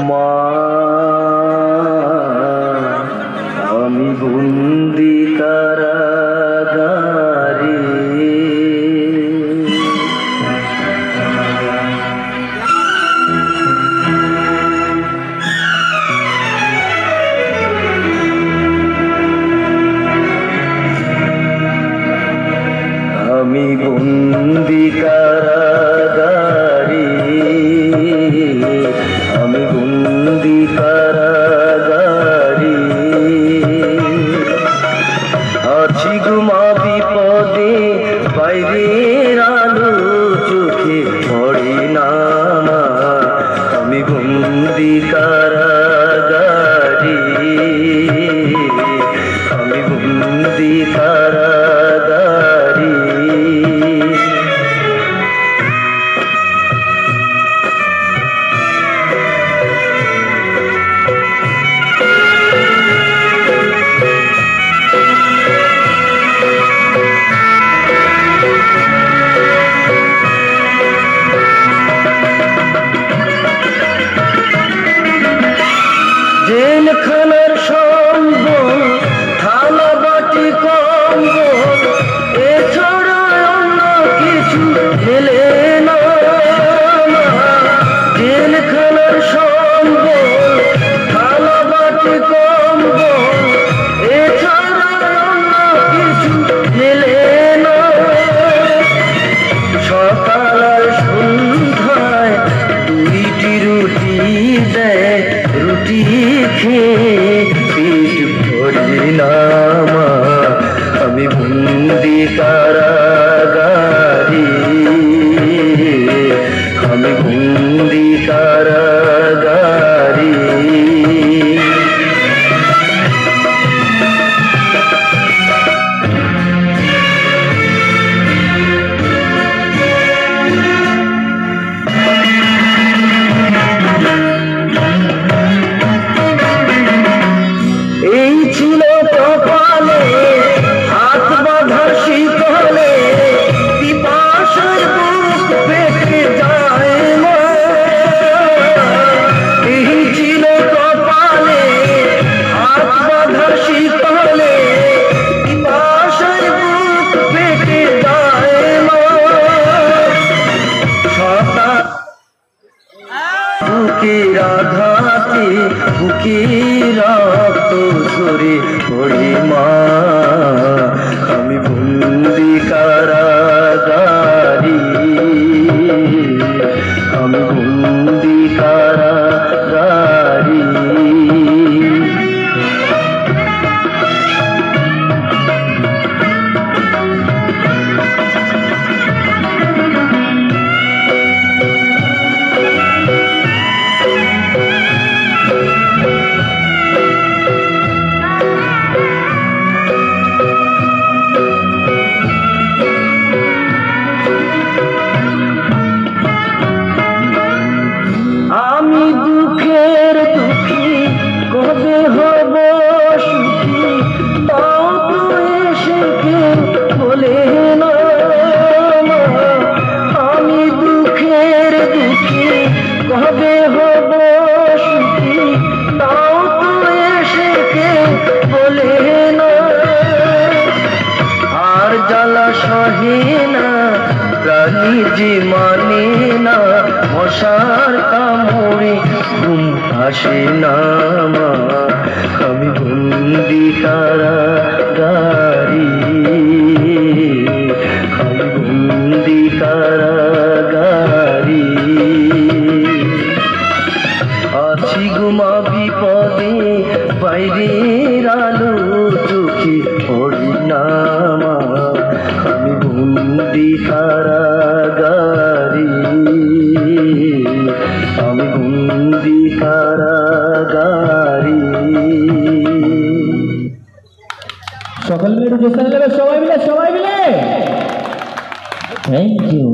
মা আমি বন্দি কারাগারে, আমি বন্দি কারাগারে, আমি বন্দি কারাগারে আছি গো মা বিপদে, বাইরের আলো চোখে পড়ে না মা, আমি বন্দি কারাগারে, আমি বন্দি কারাগারে। জেলখানার সম্বল, থানা বাটি কম্বল, এছাড়া অন্য কিছু মেলে না। জেলখানার সম্বল, থানা বাটি কম্বল, এছাড়া অন্য কিছু মেলে না। সকাল আর সন্ধ্যায় দুইটি রুটি দেয়, রুটি খেয়ে পেট ভরে না মা, আমি বন্দি কারাগারে, আমি বন্দি কারাগারে। এই ছিল কপালে হাত বাঁধা শিকলে, পিপাসার বুক পেটে যায় মা। এই ছিল কপালে হাত বাঁধা শিকলে, পিপাসার বুক পেটে যায় মা। সকাল বুকের আঘাতে, বুকের রক্ত ঝরে পড়ে মা, আমি বন্দি কারাগারে, আমি বন্দি কারাগারে। আমি দুঃখের দুঃখী, কবে হব সুখী, তাও তো এসে কেউ বলে না। আমি দুঃখের দুঃখী, কবে হব সুখী, তাও তো এসে কেউ বলে না। আর জ্বালা সহে না, প্রাণী যে মানে না, মশার কামড়ে ঘুম আসে না মা, আমি বন্দি কারাগারে, আমি বন্দি কারাগারে আছি গো মা বিপদে, বাইরের আলো চোখে পড়ে না মা, আমি বন্দি কারাগারে, আমি বন্দি কারাগারে। সকল মিলে একটু চেষ্টা করলে সবাই মিলে, থ্যাংক ইউ।